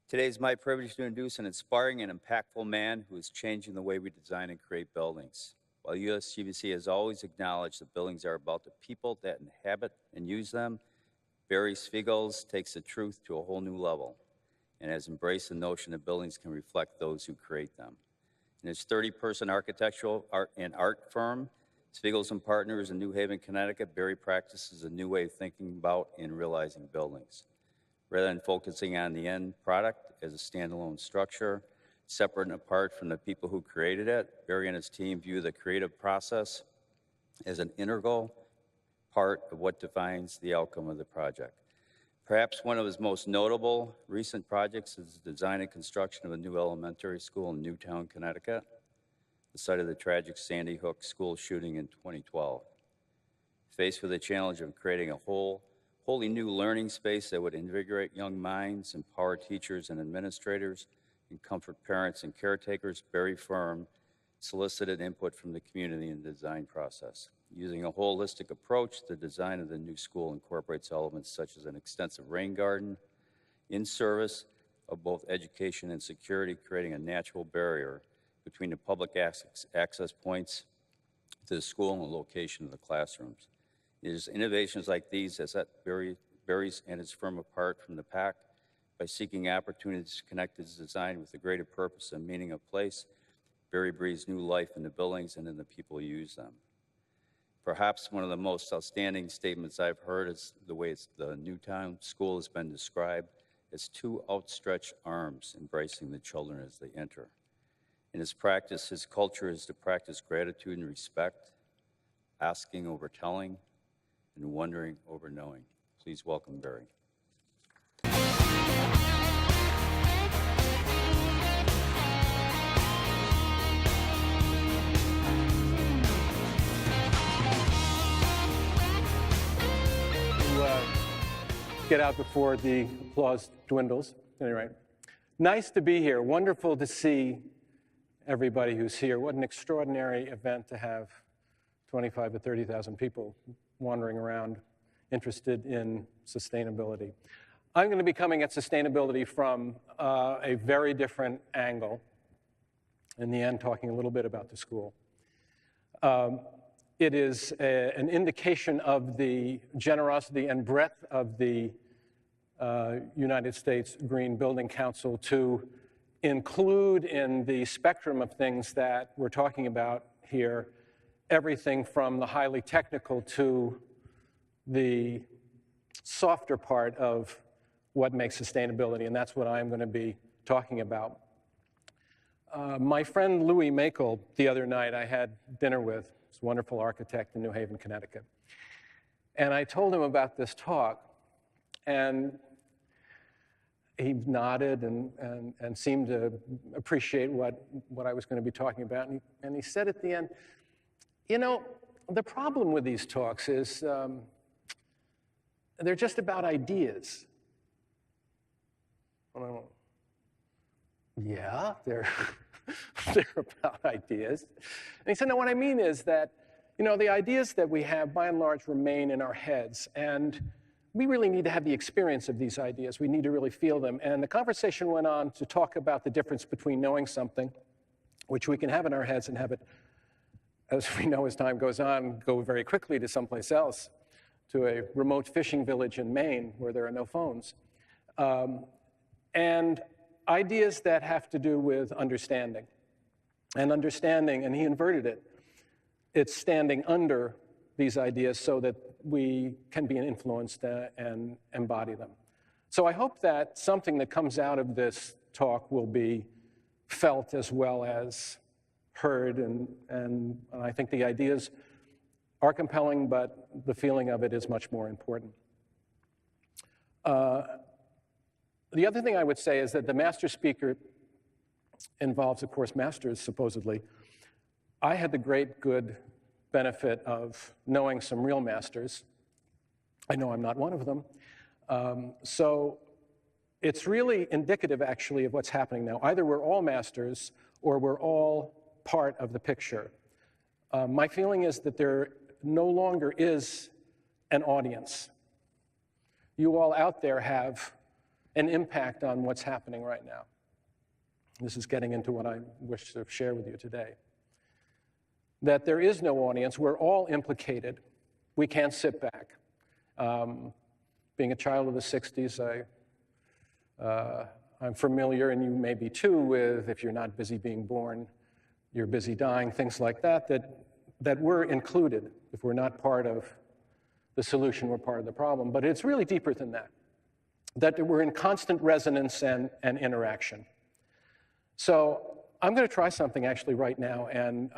Today is my privilege to introduce an inspiring and impactful man who is changing the way we design and create buildings. While USGBC has always acknowledged that buildings are about the people that inhabit and use them, Barry Svigals takes the truth to a whole new level and has embraced the notion that buildings can reflect those who create them. In his 30-person architectural and art firm, Svigals Partners in New Haven, Connecticut, Barry practices a new way of thinking about and realizing buildings. Rather than focusing on the end product as a standalone structure, separate and apart from the people who created it, Barry and his team view the creative process as an integral part of what defines the outcome of the project. Perhaps one of his most notable recent projects is the design and construction of a new elementary school in Newtown, Connecticut, the site of the tragic Sandy Hook school shooting in 2012. Faced with the challenge of creating a wholly new learning space that would invigorate young minds, empower teachers and administrators, and comfort parents and caretakers, Barry firm solicited input from the community in the design process. Using a holistic approach, the design of the new school incorporates elements such as an extensive rain garden in service of both education and security, creating a natural barrier between the public access points to the school and the location of the classrooms. It is innovations like these that set Barry's and his firm apart from the pack. By seeking opportunities to connect his design with the greater purpose and meaning of place, Barry breathes new life into buildings and in the people who use them. Perhaps one of the most outstanding statements I've heard is the way the Newtown School has been described as two outstretched arms embracing the children as they enter. In his practice, his culture is to practice gratitude and respect, asking over telling, and wondering over knowing. Please welcome Barry. Get out before the applause dwindles. Anyway, nice to be here. Wonderful to see everybody who's here. What an extraordinary event to have 25 to 30,000 people wandering around interested in sustainability. I'm going to be coming at sustainability from a very different angle. In the end, talking a little bit about the school. It is an indication of the generosity and breadth of the United States Green Building Council to include in the spectrum of things that we're talking about here everything from the highly technical to the softer part of what makes sustainability, and that's what I'm going to be talking about. My friend Louis Makel, the other night I had dinner with, he's a wonderful architect in New Haven, Connecticut, and I told him about this talk, and he nodded and seemed to appreciate what I was going to be talking about, and he said at the end, you know, the problem with these talks is they're just about ideas. And I went, yeah, they're about ideas. And he said, no, what I mean is that, you know, the ideas that we have, by and large, remain in our heads. And we really need to have the experience of these ideas. We need to really feel them. And the conversation went on to talk about the difference between knowing something, which we can have in our heads and have it, as we know as time goes on, go very quickly to someplace else, to a remote fishing village in Maine where there are no phones. And ideas that have to do with understanding. And understanding, and he inverted it, it's standing under these ideas so that we can be influenced and embody them. So I hope that something that comes out of this talk will be felt as well as heard, and I think the ideas are compelling, but the feeling of it is much more important. The other thing I would say is that the master speaker involves, of course, masters, supposedly. I had the great good benefit of knowing some real masters. I know I'm not one of them. So it's really indicative, actually, of what's happening now. Either we're all masters or we're all part of the picture. My feeling is that there no longer is an audience. You all out there have an impact on what's happening right now. This is getting into what I wish to share with you today. That there is no audience. We're all implicated. We can't sit back. Being a child of the 60s, I'm familiar, and you may be too, with if you're not busy being born, you're busy dying, things like that, that we're included. If we're not part of the solution, we're part of the problem. But it's really deeper than that, that we're in constant resonance and interaction. So I'm going to try something actually right now, and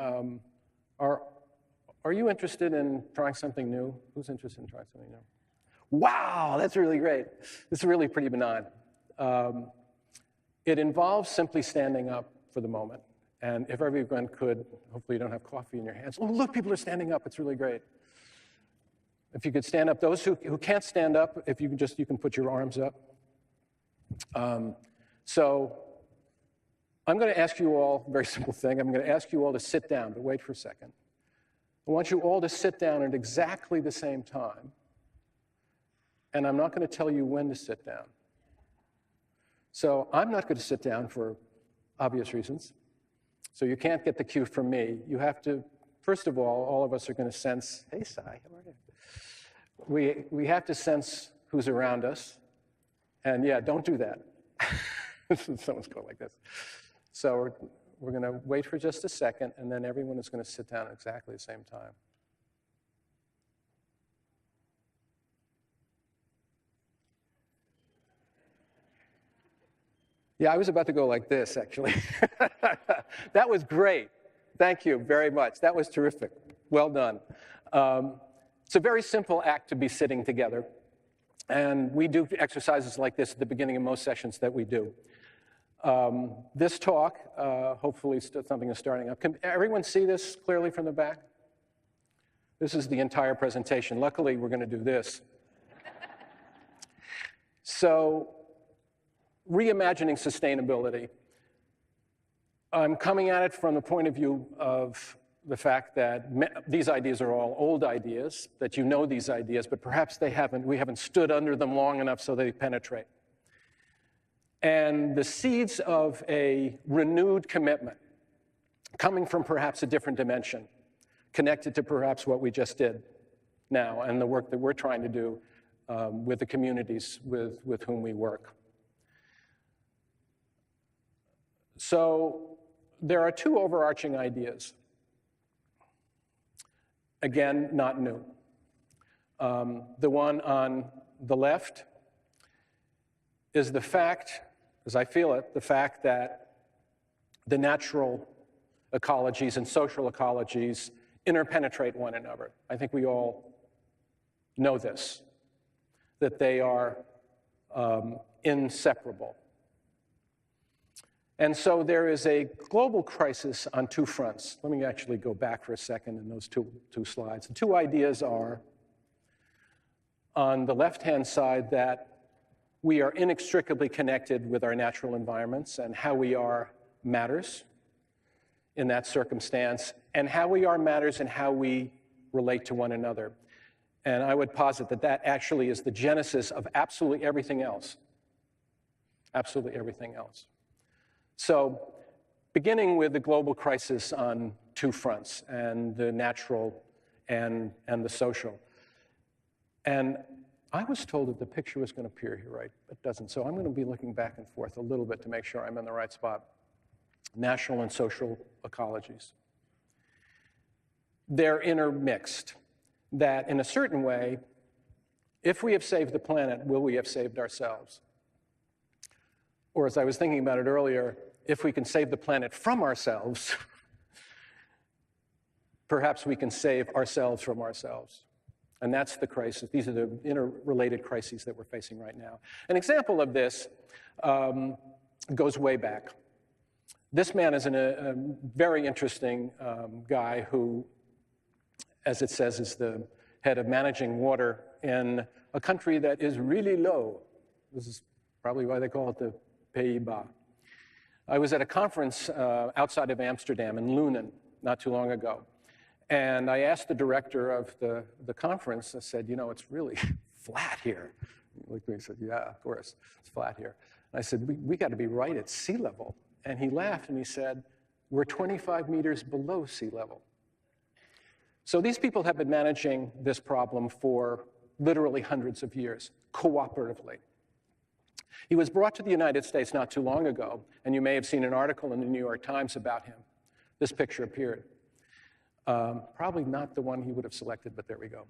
are you interested in trying something new? Who's interested in trying something new? Wow, that's really great. This is really pretty benign. It involves simply standing up for the moment. And if everyone could, hopefully you don't have coffee in your hands. Oh, look, people are standing up. It's really great. If you could stand up. Those who can't stand up, if you can put your arms up. So I'm going to ask you all, very simple thing, I'm going to ask you all to sit down, but wait for a second. I want you all to sit down at exactly the same time. And I'm not going to tell you when to sit down. So I'm not going to sit down for obvious reasons. So you can't get the cue from me. You have to, first of all of us are going to sense, hey, Sai, how are you? We have to sense who's around us. And yeah, don't do that. Someone's going like this. So we're going to wait for just a second, and then everyone is going to sit down at exactly the same time. Yeah, I was about to go like this, actually. That was great. Thank you very much. That was terrific. Well done. It's a very simple act to be sitting together. And we do exercises like this at the beginning of most sessions that we do. This talk, hopefully something is starting up. Can everyone see this clearly from the back? This is the entire presentation. Luckily, we're going to do this. So, reimagining sustainability. I'm coming at it from the point of view of the fact that these ideas are all old ideas, that you know these ideas, but perhaps we haven't stood under them long enough so they penetrate. And the seeds of a renewed commitment, coming from perhaps a different dimension, connected to perhaps what we just did now and the work that we're trying to do with the communities with whom we work. So there are two overarching ideas. Again, not new. The one on the left is the fact, as I feel it, the fact that the natural ecologies and social ecologies interpenetrate one another. I think we all know this, that they are inseparable. And so there is a global crisis on two fronts. Let me actually go back for a second in those two slides. The two ideas are, on the left-hand side, that we are inextricably connected with our natural environments, and how we are matters in that circumstance, and how we are matters in how we relate to one another. And I would posit that that actually is the genesis of absolutely everything else. Absolutely everything else. So, beginning with the global crisis on two fronts, and the natural and the social. And I was told that the picture was going to appear here, right? It doesn't. So I'm going to be looking back and forth a little bit to make sure I'm in the right spot. National and social ecologies. They're intermixed. That in a certain way, if we have saved the planet, will we have saved ourselves? Or as I was thinking about it earlier, if we can save the planet from ourselves, perhaps we can save ourselves from ourselves. And that's the crisis. These are the interrelated crises that we're facing right now. An example of this goes way back. This man is a very interesting guy who, as it says, is the head of managing water in a country that is really low. This is probably why they call it the Pays-Bas. I was at a conference outside of Amsterdam in Lunen not too long ago. And I asked the director of the conference, I said, you know, it's really flat here. looked at me and said, yeah, of course, it's flat here. And I said, we got to be right at sea level. And he laughed and he said, we're 25 meters below sea level. So these people have been managing this problem for literally hundreds of years, cooperatively. He was brought to the United States not too long ago, and you may have seen an article in the New York Times about him. This picture appeared. Probably not the one he would have selected, but there we go.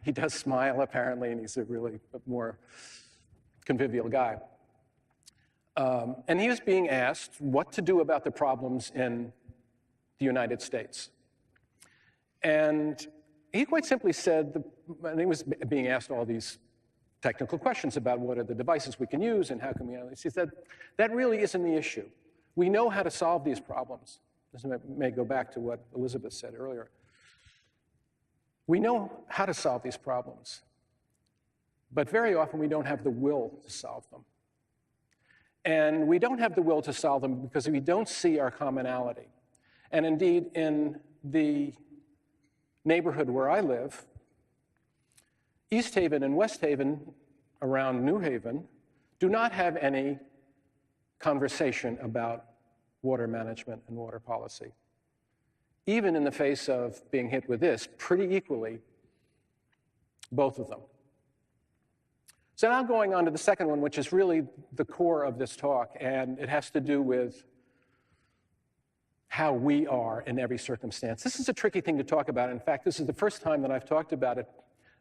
He does smile, apparently, and he's a really more convivial guy. And he was being asked what to do about the problems in the United States. And he quite simply said, and he was being asked all these technical questions about what are the devices we can use and how can we analyze. He said, that really isn't the issue. We know how to solve these problems. This may go back to what Elizabeth said earlier. We know how to solve these problems, but very often we don't have the will to solve them. And we don't have the will to solve them because we don't see our commonality. And indeed, in the neighborhood where I live, East Haven and West Haven around New Haven do not have any conversation about water management and water policy. Even in the face of being hit with this, pretty equally, both of them. So now going on to the second one, which is really the core of this talk, and it has to do with how we are in every circumstance. This is a tricky thing to talk about. In fact, this is the first time that I've talked about it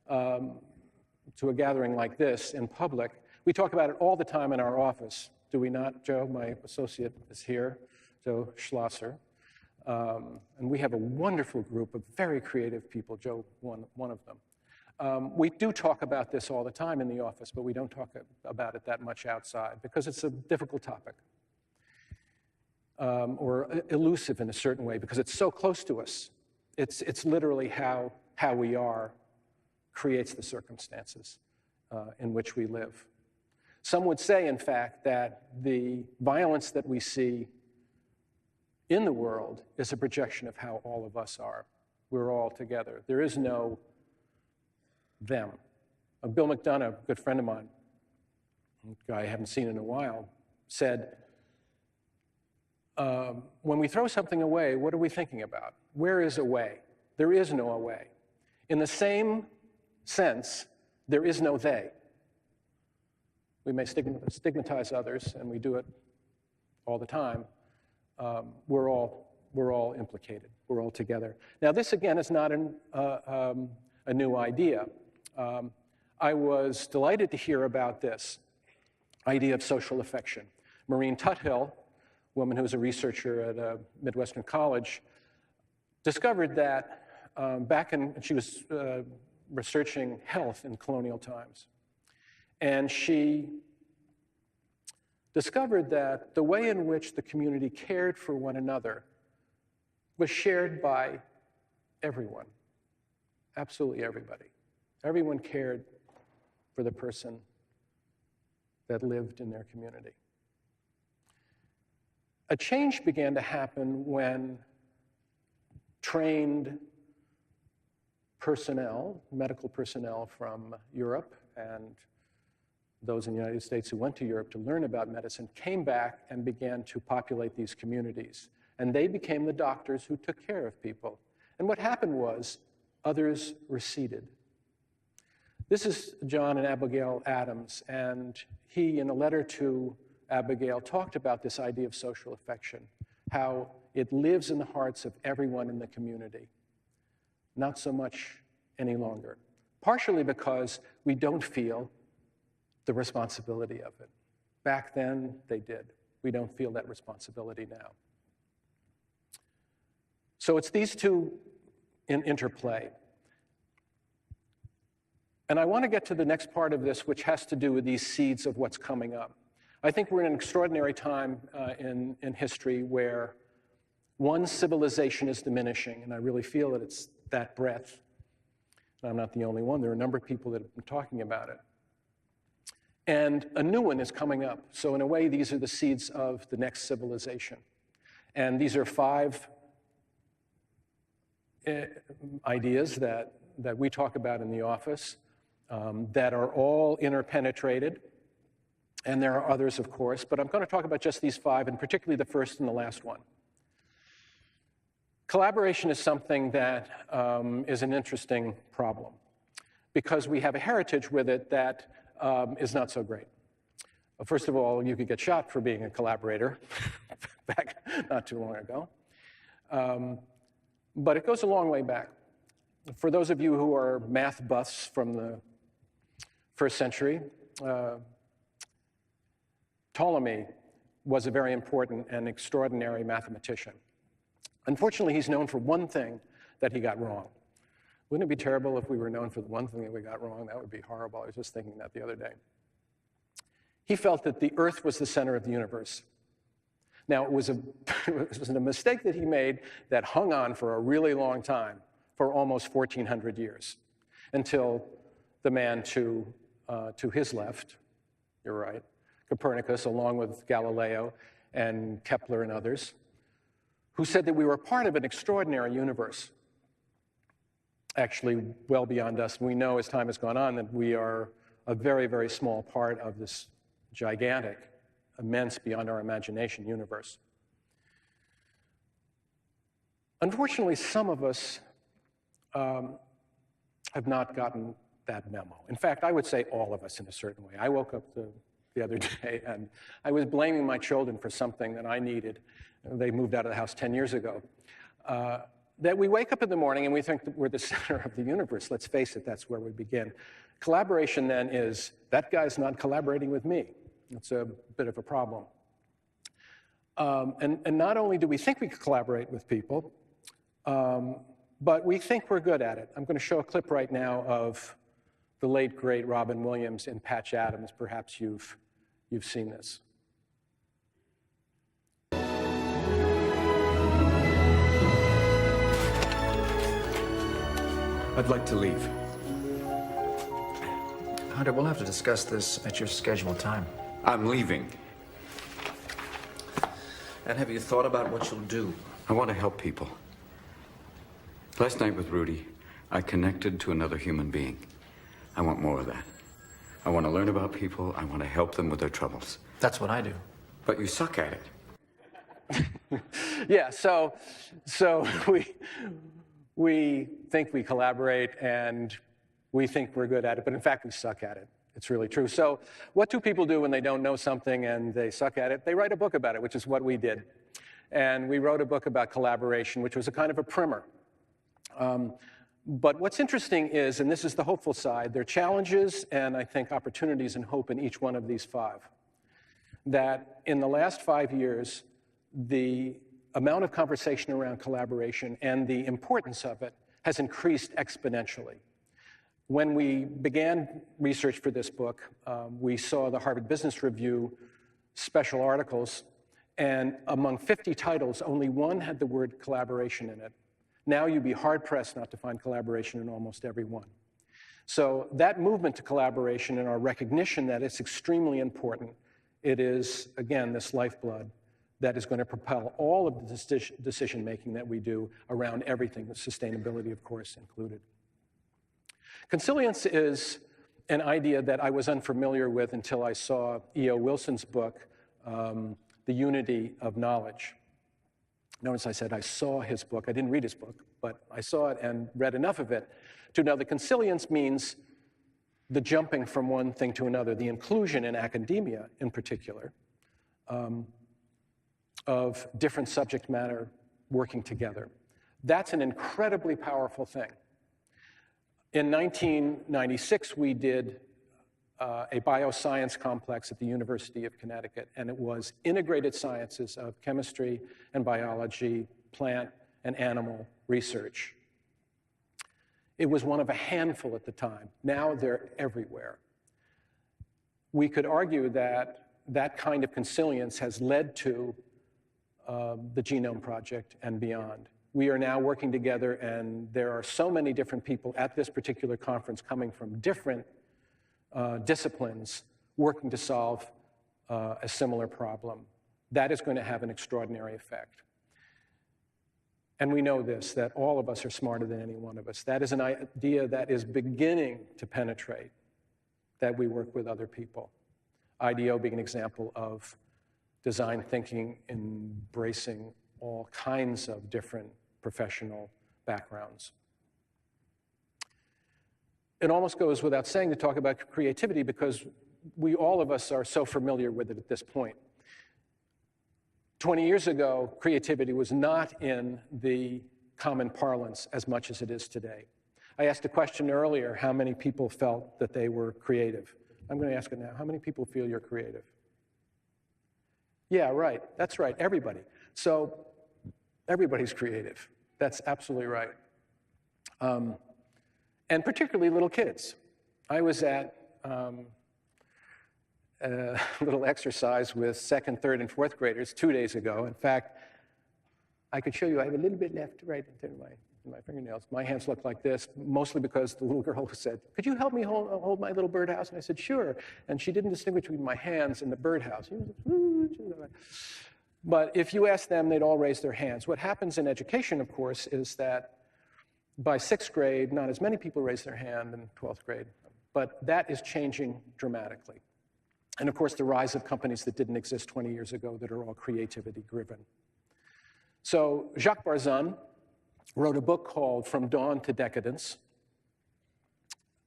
to a gathering like this in public. We talk about it all the time in our office, do we not? Joe, my associate, is here, Joe Schlosser. And we have a wonderful group of very creative people, Joe, one of them. We do talk about this all the time in the office, but we don't talk about it that much outside because it's a difficult topic. Or elusive in a certain way because it's so close to us. It's literally how we are creates the circumstances in which we live. Some would say, in fact, that the violence that we see in the world is a projection of how all of us are. We're all together. There is no them. Bill McDonough, a good friend of mine, a guy I haven't seen in a while, said, when we throw something away, what are we thinking about? Where is away? There is no away. In the same sense, there is no they. We may stigmatize others, and we do it all the time. We're all implicated. We're all together. Now, this again is not a new idea. I was delighted to hear about this idea of social affection. Maureen Tuthill, a woman who was a researcher at a Midwestern college, discovered that she was researching health in colonial times. And she discovered that the way in which the community cared for one another was shared by everyone, absolutely everybody. Everyone cared for the person that lived in their community. A change began to happen when trained personnel, medical personnel from Europe and those in the United States who went to Europe to learn about medicine came back and began to populate these communities. And they became the doctors who took care of people. And what happened was others receded. This is John and Abigail Adams, and he, in a letter to Abigail, talked about this idea of social affection, how it lives in the hearts of everyone in the community, not so much any longer, partially because we don't feel the responsibility of it. Back then, they did. We don't feel that responsibility now. So it's these two in interplay. And I want to get to the next part of this, which has to do with these seeds of what's coming up. I think we're in an extraordinary time in history where one civilization is diminishing, and I really feel that it's that breadth. And I'm not the only one. There are a number of people that have been talking about it. And a new one is coming up. So in a way, these are the seeds of the next civilization. And these are 5 ideas that we talk about in the office. that are all interpenetrated. And there are others, of course, but I'm going to talk about just these 5, and particularly the first and the last one. Collaboration is something that is an interesting problem because we have a heritage with it that is not so great. First of all, you could get shot for being a collaborator back not too long ago. But it goes a long way back. For those of you who are math buffs from the first century, Ptolemy was a very important and extraordinary mathematician. Unfortunately, he's known for one thing that he got wrong. Wouldn't it be terrible if we were known for the one thing that we got wrong? That would be horrible. I was just thinking that the other day. He felt that the Earth was the center of the universe. Now, it was a mistake that he made that hung on for a really long time, for almost 1,400 years, until the man to his left, you're right, Copernicus, along with Galileo and Kepler and others, who said that we were part of an extraordinary universe, actually well beyond us. We know as time has gone on that we are a very, very small part of this gigantic, immense, beyond our imagination universe. Unfortunately, some of us have not gotten that memo. In fact, I would say all of us in a certain way. I woke up the other day and I was blaming my children for something that I needed. They moved out of the house 10 years ago. That we wake up in the morning and we think that we're the center of the universe. Let's face it, that's where we begin. Collaboration then is, that guy's not collaborating with me. It's a bit of a problem. And not only do we think we can collaborate with people, but we think we're good at it. I'm going to show a clip right now of the late, great Robin Williams in Patch Adams. Perhaps you've seen this. I'd like to leave. Hunter, we'll have to discuss this at your scheduled time. I'm leaving. And have you thought about what you'll do? I want to help people. Last night with Rudy, I connected to another human being. I want more of that. I want to learn about people. I want to help them with their troubles. That's what I do. But you suck at it. Yeah, so we think we collaborate and we think we're good at it, but in fact we suck at it. It's really true. So what do people do when they don't know something and they suck at it? They write a book about it, which is what we did. And we wrote a book about collaboration, which was a kind of a primer. But what's interesting is, and this is the hopeful side, there are challenges and I think opportunities and hope in each one of these 5. That in the last 5 years, the amount of conversation around collaboration and the importance of it has increased exponentially. When we began research for this book, we saw the Harvard Business Review special articles, and among 50 titles, only one had the word collaboration in it. Now you'd be hard-pressed not to find collaboration in almost every one. So that movement to collaboration and our recognition that it's extremely important, it is, again, this lifeblood that is going to propel all of the decision-making that we do around everything, sustainability, of course, included. Consilience is an idea that I was unfamiliar with until I saw E.O. Wilson's book, The Unity of Knowledge. Notice I said I saw his book. I didn't read his book, but I saw it and read enough of it to know that consilience means the jumping from one thing to another, the inclusion in academia in particular, of different subject matter working together. That's an incredibly powerful thing. In 1996, we did a bioscience complex at the University of Connecticut, and it was integrated sciences of chemistry and biology, plant and animal research. It was one of a handful at the time. Now they're everywhere. We could argue that that kind of consilience has led to the Genome Project and beyond. We are now working together, and there are so many different people at this particular conference coming from different disciplines working to solve a similar problem. That is going to have an extraordinary effect. And we know this, that all of us are smarter than any one of us. That is an idea that is beginning to penetrate that we work with other people. IDEO being an example of design thinking embracing all kinds of different professional backgrounds. It almost goes without saying to talk about creativity because all of us are so familiar with it at this point. 20 years ago, creativity was not in the common parlance as much as it is today. I asked a question earlier, how many people felt that they were creative? I'm going to ask it now. How many people feel you're creative? Yeah, right. That's right. Everybody. So everybody's creative. That's absolutely right. And particularly little kids. I was at a little exercise with second, third, and fourth graders 2 days ago. In fact, I could show you, I have a little bit left right into my fingernails. My hands look like this, mostly because the little girl said, could you help me hold my little birdhouse? And I said, sure. And she didn't distinguish between my hands and the birdhouse. But if you ask them, they'd all raise their hands. What happens in education, of course, is that by 6th grade, not as many people raise their hand in 12th grade, but that is changing dramatically. And of course, the rise of companies that didn't exist 20 years ago that are all creativity driven. So Jacques Barzun wrote a book called From Dawn to Decadence,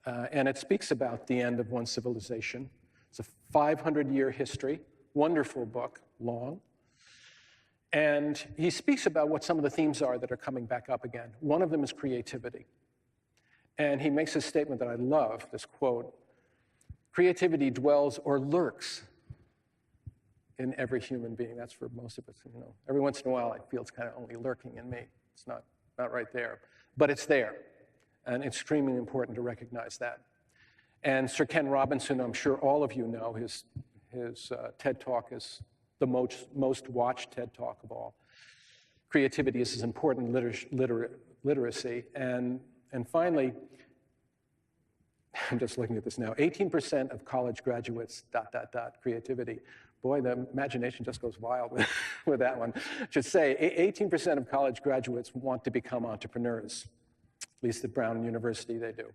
and it speaks about the end of one civilization. It's a 500-year history, wonderful book, long. And he speaks about what some of the themes are that are coming back up again. One of them is creativity. And he makes a statement that I love, this quote, creativity dwells or lurks in every human being. That's for most of us, you know. Every once in a while, I feel it's kind of only lurking in me. It's not right there, but it's there. And it's extremely important to recognize that. And Sir Ken Robinson, I'm sure all of you know, his TED Talk is the most watched TED Talk of all. Creativity is as important literacy. And finally, I'm just looking at this now, 18% of college graduates, ... creativity. Boy, the imagination just goes wild with that one. I should say, 18% of college graduates want to become entrepreneurs. At least at Brown University, they do.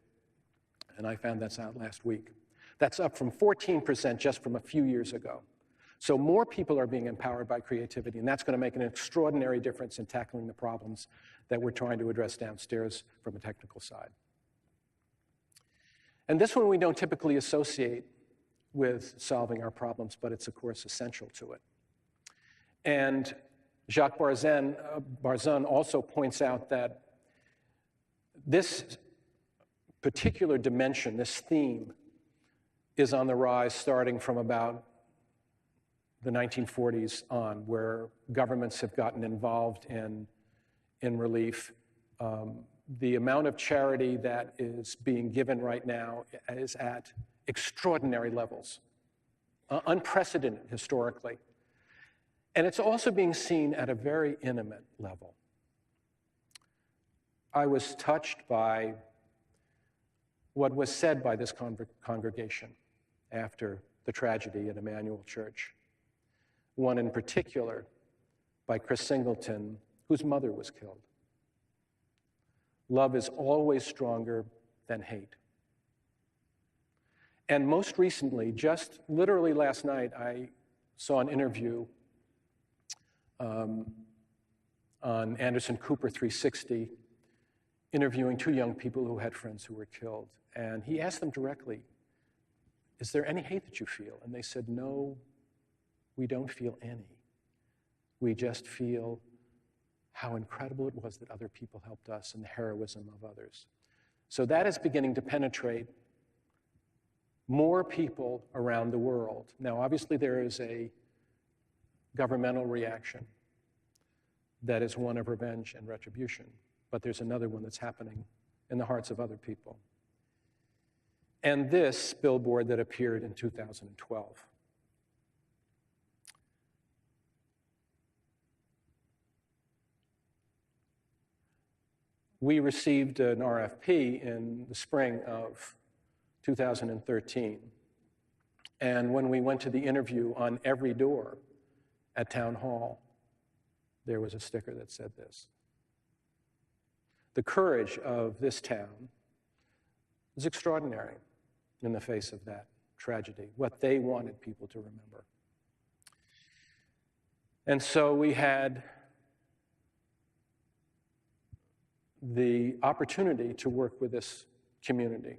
And I found that's out last week. That's up from 14% just from a few years ago. So more people are being empowered by creativity, and that's going to make an extraordinary difference in tackling the problems that we're trying to address downstairs from a technical side. And this one we don't typically associate with solving our problems, but it's, of course, essential to it. And Jacques Barzun also points out that this particular dimension, this theme, is on the rise starting from about the 1940s on, where governments have gotten involved in relief. The amount of charity that is being given right now is at extraordinary levels, unprecedented historically. And it's also being seen at a very intimate level. I was touched by what was said by this congregation after the tragedy at Emmanuel Church. One in particular by Chris Singleton, whose mother was killed. Love is always stronger than hate. And most recently, just literally last night, I saw an interview on Anderson Cooper 360, interviewing 2 young people who had friends who were killed. And he asked them directly, is there any hate that you feel? And they said, no, we don't feel any. We just feel how incredible it was that other people helped us and the heroism of others. So that is beginning to penetrate more people around the world. Now, obviously, there is a governmental reaction that is one of revenge and retribution, but there's another one that's happening in the hearts of other people. And this billboard that appeared in 2012. We received an RFP in the spring of 2013. And when we went to the interview, on every door at Town Hall, there was a sticker that said this. The courage of this town is extraordinary. in the face of that tragedy, what they wanted people to remember. And so we had the opportunity to work with this community.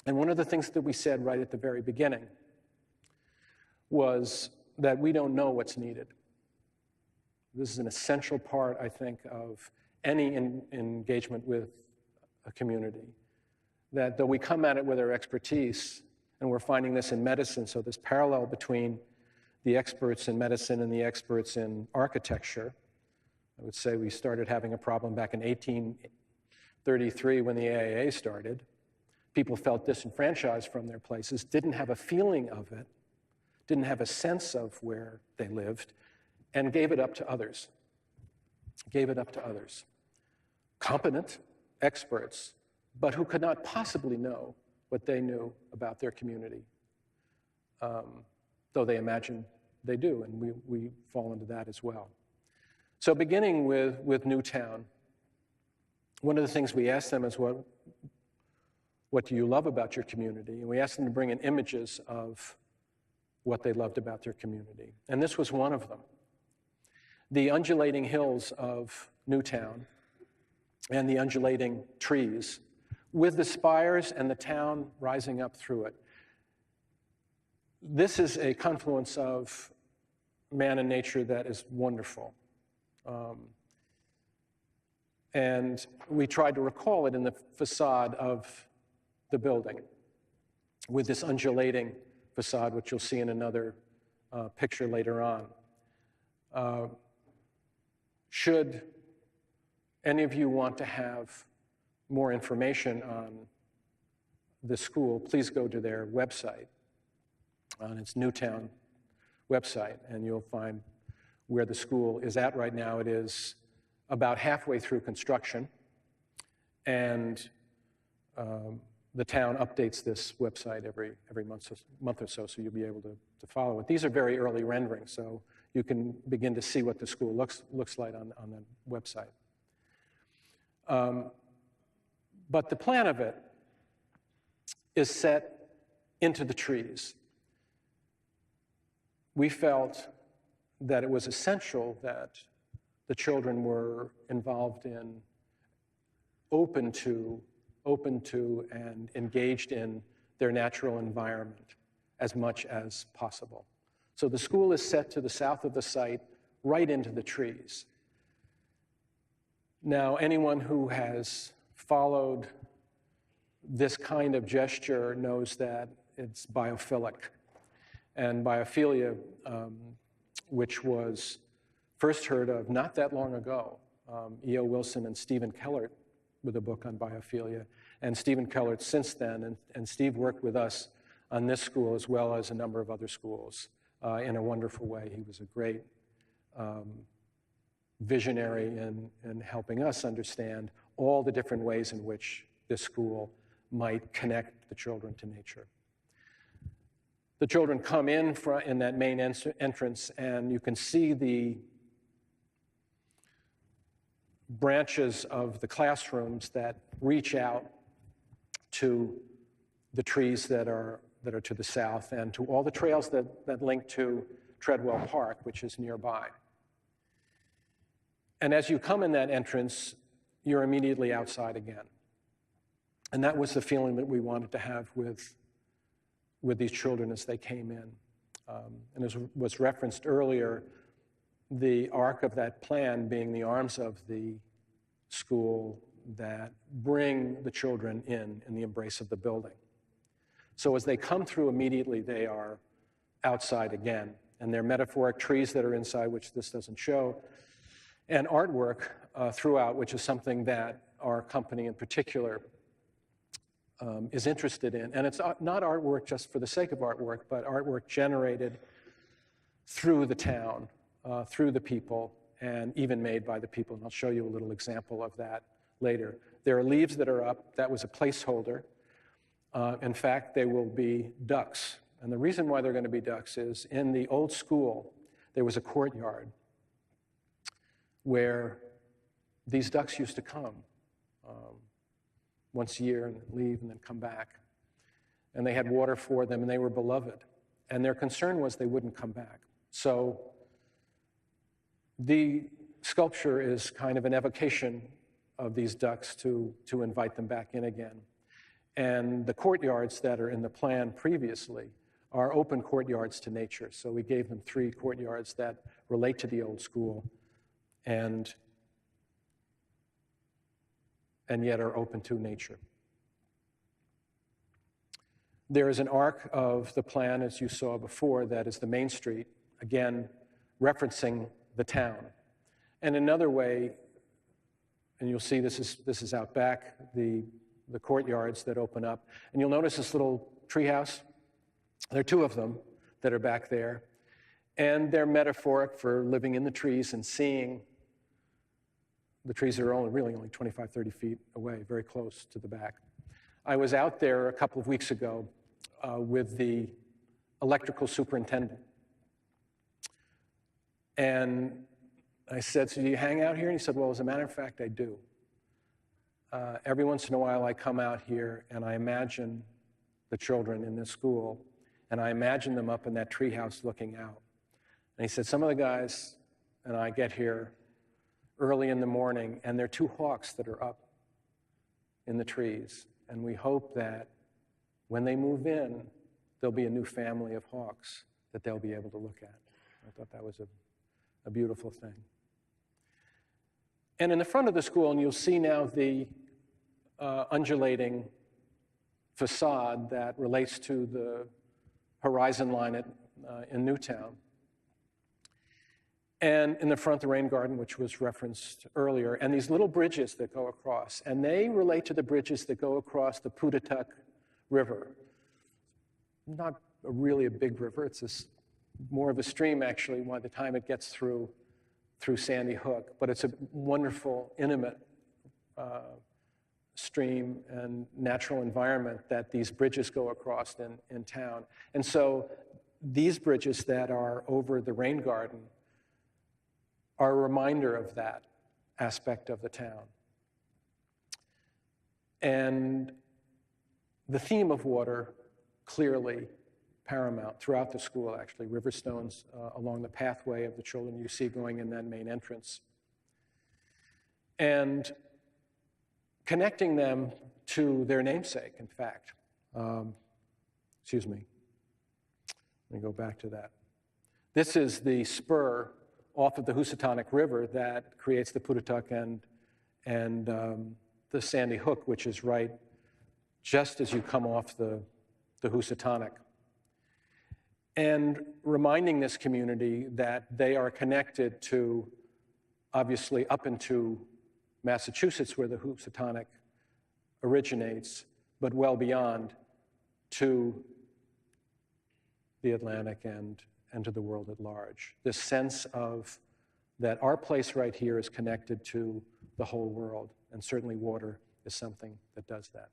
And one of the things that we said right at the very beginning was that we don't know what's needed. This is an essential part, I think, of any engagement with a community. That though we come at it with our expertise, and we're finding this in medicine, so this parallel between the experts in medicine and the experts in architecture. I would say we started having a problem back in 1833 when the AIA started. People felt disenfranchised from their places, didn't have a feeling of it, didn't have a sense of where they lived, and gave it up to others. Gave it up to others. Competent experts, but who could not possibly know what they knew about their community, though they imagine they do, and we fall into that as well. So beginning with Newtown, one of the things we asked them is, what do you love about your community? And we asked them to bring in images of what they loved about their community. And this was one of them. The undulating hills of Newtown and the undulating trees with the spires and the town rising up through it. This is a confluence of man and nature that is wonderful. And we tried to recall it in the facade of the building with this undulating facade, which you'll see in another picture later on. Should any of you want to have more information on the school, please go to their website, on its Newtown website, and you'll find where the school is at right now. It is about halfway through construction, and the town updates this website every month or so you'll be able to follow it. These are very early renderings, so you can begin to see what the school looks like on the website. But the plan of it is set into the trees. We felt that it was essential that the children were involved in, open to and engaged in their natural environment as much as possible. So the school is set to the south of the site, right into the trees. Now, anyone who has followed this kind of gesture knows that it's biophilic. And biophilia, which was first heard of not that long ago, E.O. Wilson and Stephen Kellert with a book on biophilia, and Stephen Kellert since then, and Steve worked with us on this school as well as a number of other schools in a wonderful way. He was a great visionary in helping us understand all the different ways in which this school might connect the children to nature. The children come in that main entrance, and you can see the branches of the classrooms that reach out to the trees that are to the south and to all the trails that link to Treadwell Park, which is nearby. And as you come in that entrance, you're immediately outside again. And that was the feeling that we wanted to have with these children as they came in. And as was referenced earlier, the arc of that plan being the arms of the school that bring the children in the embrace of the building. So as they come through immediately, they are outside again. And they're metaphoric trees that are inside, which this doesn't show, and artwork throughout, which is something that our company in particular is interested in. And it's not artwork just for the sake of artwork, but artwork generated through the town, through the people, and even made by the people. And I'll show you a little example of that later. There are leaves that are up. That was a placeholder. In fact, they will be ducks. And the reason why they're going to be ducks is in the old school, there was a courtyard where these ducks used to come once a year and leave and then come back. and they had water for them, and they were beloved. And their concern was they wouldn't come back. So the sculpture is kind of an evocation of these ducks to invite them back in again. And the courtyards that are in the plan previously are open courtyards to nature. So we gave them 3 courtyards that relate to the old school and yet are open to nature. There is an arc of the plan, as you saw before, that is the main street, again, referencing the town. And another way, and you'll see this is out back, the courtyards that open up. And you'll notice this little treehouse. There are 2 of them that are back there. And they're metaphoric for living in the trees and seeing the trees that are really only 25, 30 feet away, very close to the back. I was out there a couple of weeks ago with the electrical superintendent. And I said, so do you hang out here? And he said, well, as a matter of fact, I do. Every once in a while, I come out here and I imagine the children in this school, and I imagine them up in that treehouse looking out. And he said, some of the guys and I get here early in the morning, and there are 2 hawks that are up in the trees. And we hope that when they move in, there'll be a new family of hawks that they'll be able to look at. I thought that was a beautiful thing. And in the front of the school, and you'll see now the undulating facade that relates to the horizon line in Newtown. And in the front, the rain garden, which was referenced earlier, and these little bridges that go across. And they relate to the bridges that go across the Putatuck River. Not really a big river. It's more of a stream, actually, by the time it gets through Sandy Hook. But it's a wonderful, intimate stream and natural environment that these bridges go across in town. And so these bridges that are over the rain garden are a reminder of that aspect of the town. And the theme of water, clearly paramount throughout the school, actually. River stones along the pathway of the children you see going in that main entrance. And connecting them to their namesake, in fact. Excuse me. Let me go back to that. This is the spur off of the Housatonic River that creates the Putatuck and the Sandy Hook, which is right just as you come off the Housatonic. And reminding this community that they are connected to, obviously, up into Massachusetts, where the Housatonic originates, but well beyond to the Atlantic and to the world at large. This sense of that our place right here is connected to the whole world, and certainly water is something that does that.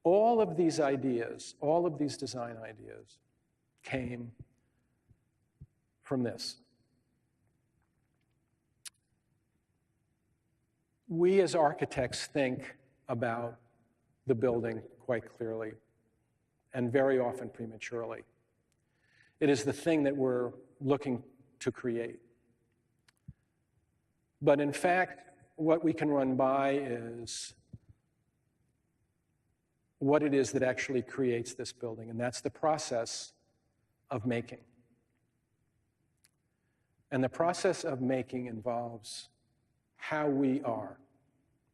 All of these ideas, all of these design ideas came from this. We as architects think about the building quite clearly, and very often prematurely. It is the thing that we're looking to create. But in fact, what we can run by is what it is that actually creates this building, and that's the process of making. And the process of making involves how we are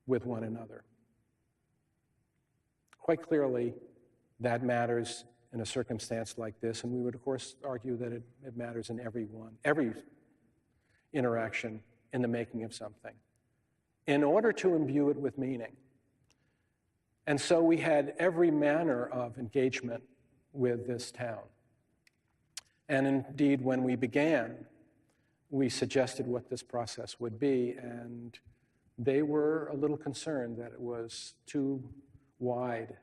with one another. Quite clearly, that matters in a circumstance like this, and we would, of course, argue that it matters in every interaction in the making of something, in order to imbue it with meaning. And so we had every manner of engagement with this town. And indeed, when we began, we suggested what this process would be, and they were a little concerned that it was too wide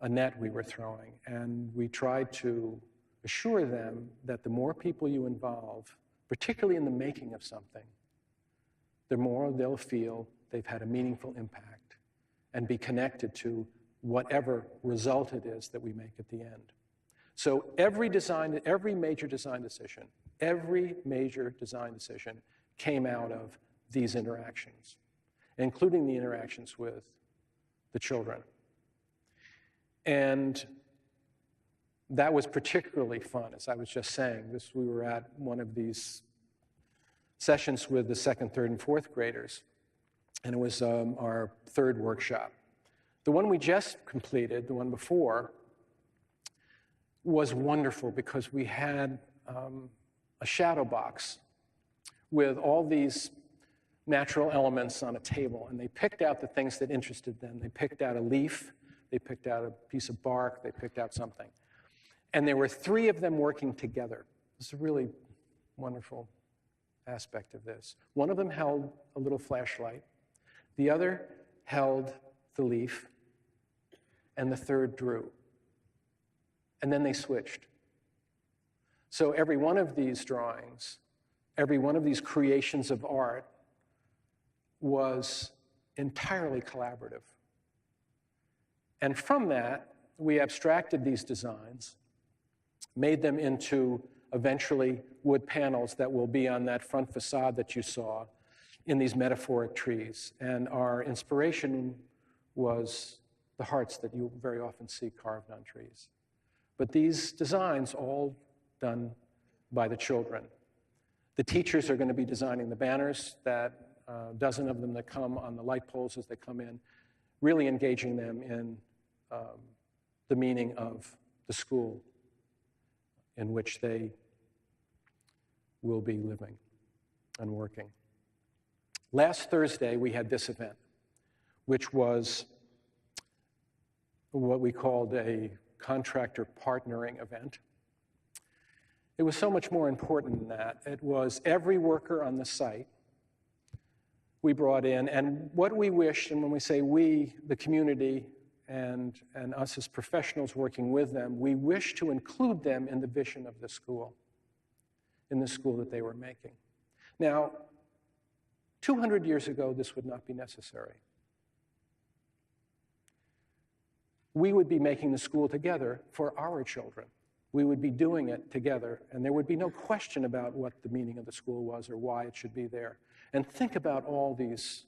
a net we were throwing. And we tried to assure them that the more people you involve, particularly in the making of something, the more they'll feel they've had a meaningful impact and be connected to whatever result it is that we make at the end. So every major design decision came out of these interactions, including the interactions with the children. And that was particularly fun, as I was just saying. We were at one of these sessions with the second, third, and fourth graders, and it was our third workshop. The one we just completed, the one before, was wonderful because we had a shadow box with all these natural elements on a table, and they picked out the things that interested them. They picked out a leaf, they picked out a piece of bark, they picked out something. And there were 3 of them working together. It's a really wonderful aspect of this. One of them held a little flashlight, the other held the leaf, and the third drew. And then they switched. So every one of these drawings, every one of these creations of art was entirely collaborative. And from that, we abstracted these designs, made them into eventually wood panels that will be on that front facade that you saw in these metaphoric trees. And our inspiration was the hearts that you very often see carved on trees. But these designs all done by the children. The teachers are going to be designing the banners, that dozen of them that come on the light poles as they come in, really engaging them in the meaning of the school in which they will be living and working. Last Thursday, we had this event, which was what we called a Contractor Partnering event. It was so much more important than that. It was every worker on the site we brought in, and what we wished, and when we say we, the community, and us as professionals working with them, we wish to include them in the vision of the school, in the school that they were making. Now, 200 years ago, this would not be necessary. We would be making the school together for our children. We would be doing it together, and there would be no question about what the meaning of the school was or why it should be there. And think about all these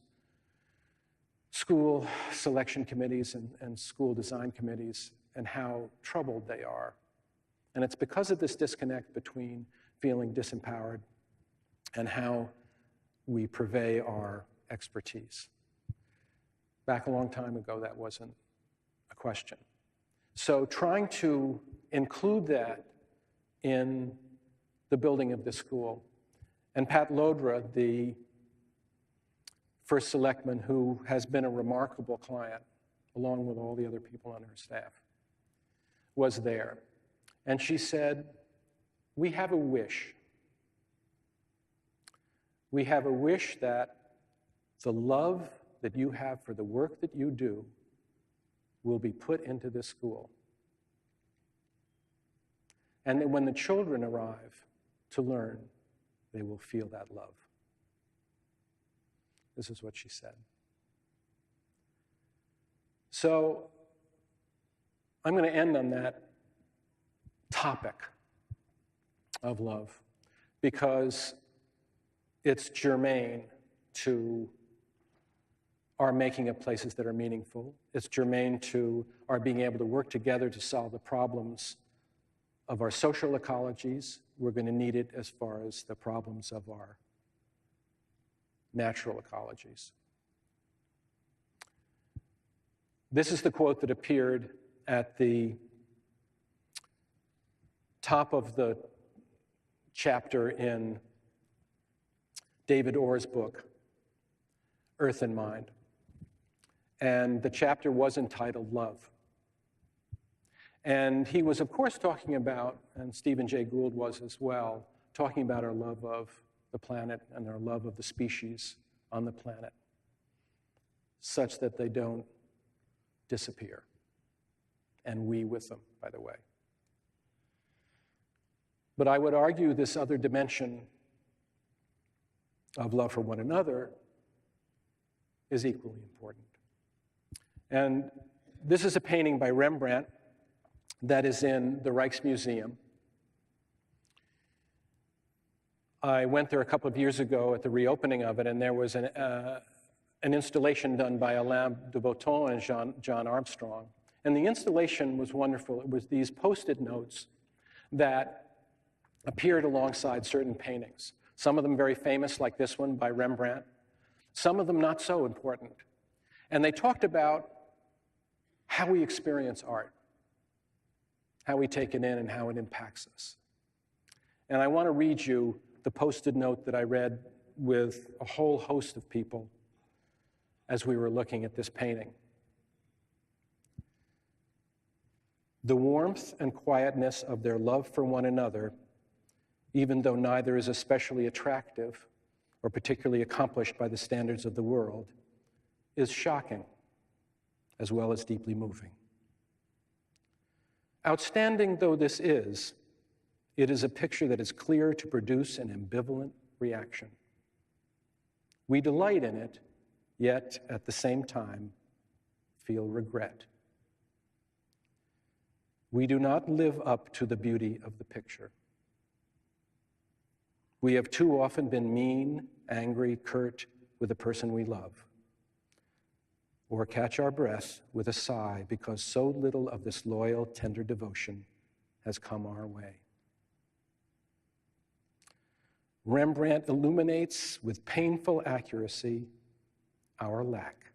school selection committees and school design committees and how troubled they are. And it's because of this disconnect between feeling disempowered and how we purvey our expertise. Back a long time ago, that wasn't a question. So trying to include that in the building of this school. And Pat Lodra, the first selectman, who has been a remarkable client, along with all the other people on her staff, was there. And she said, we have a wish. We have a wish that the love that you have for the work that you do will be put into this school. And that when the children arrive to learn, they will feel that love. This is what she said. So I'm going to end on that topic of love because it's germane to our making of places that are meaningful. It's germane to our being able to work together to solve the problems of our social ecologies. We're going to need it as far as the problems of our natural ecologies. This is the quote that appeared at the top of the chapter in David Orr's book, Earth and Mind. And the chapter was entitled Love. And he was, of course, talking about, and Stephen Jay Gould was as well, talking about our love of the planet and our love of the species on the planet, such that they don't disappear. And we with them, by the way. But I would argue this other dimension of love for one another is equally important. And this is a painting by Rembrandt that is in the Rijksmuseum. I went there a couple of years ago at the reopening of it, and there was an installation done by Alain de Botton and John Armstrong. And the installation was wonderful. It was these Post-it notes that appeared alongside certain paintings. Some of them very famous, like this one by Rembrandt. Some of them not so important. And they talked about how we experience art, how we take it in and how it impacts us. And I want to read you the Post-it note that I read with a whole host of people as we were looking at this painting. The warmth and quietness of their love for one another, even though neither is especially attractive or particularly accomplished by the standards of the world, is shocking as well as deeply moving. Outstanding though this is, it is a picture that is clear to produce an ambivalent reaction. We delight in it, yet at the same time feel regret. We do not live up to the beauty of the picture. We have too often been mean, angry, curt with the person we love, or catch our breath with a sigh because so little of this loyal, tender devotion has come our way. Rembrandt illuminates with painful accuracy our lack.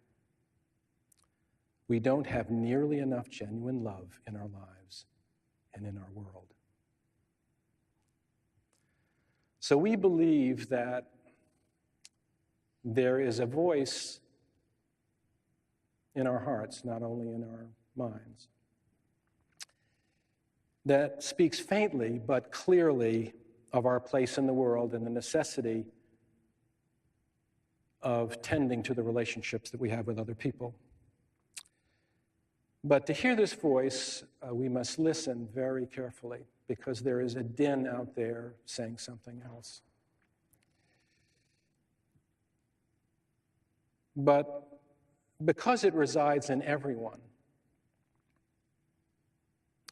We don't have nearly enough genuine love in our lives and in our world. So we believe that there is a voice in our hearts, not only in our minds, that speaks faintly but clearly of our place in the world and the necessity of tending to the relationships that we have with other people. But to hear this voice, we must listen very carefully, because there is a din out there saying something else. But because it resides in everyone,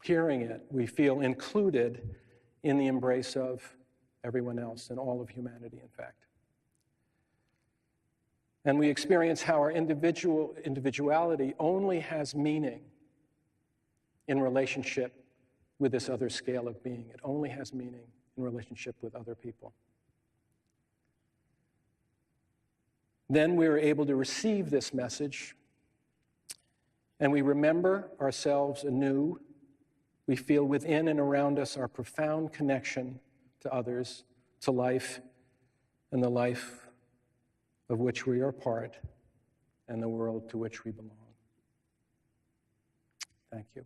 hearing it, we feel included in the embrace of everyone else and all of humanity, in fact. And we experience how our individuality only has meaning in relationship with this other scale of being. It only has meaning in relationship with other people. Then we are able to receive this message, and we remember ourselves anew. We feel within and around us our profound connection to others, to life, and the life of which we are part, and the world to which we belong. Thank you.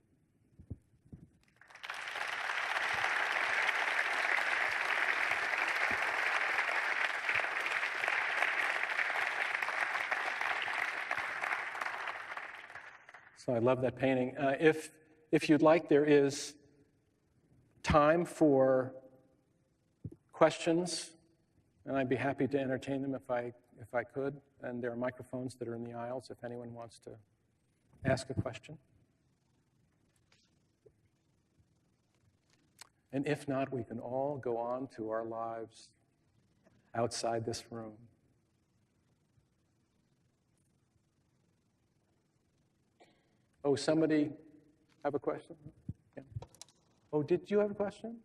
So I love that painting. If you'd like, there is time for questions, and I'd be happy to entertain them if I could. And there are microphones that are in the aisles if anyone wants to ask a question. And if not, we can all go on to our lives outside this room. Oh, somebody have a question? Yeah. Oh, did you have a question?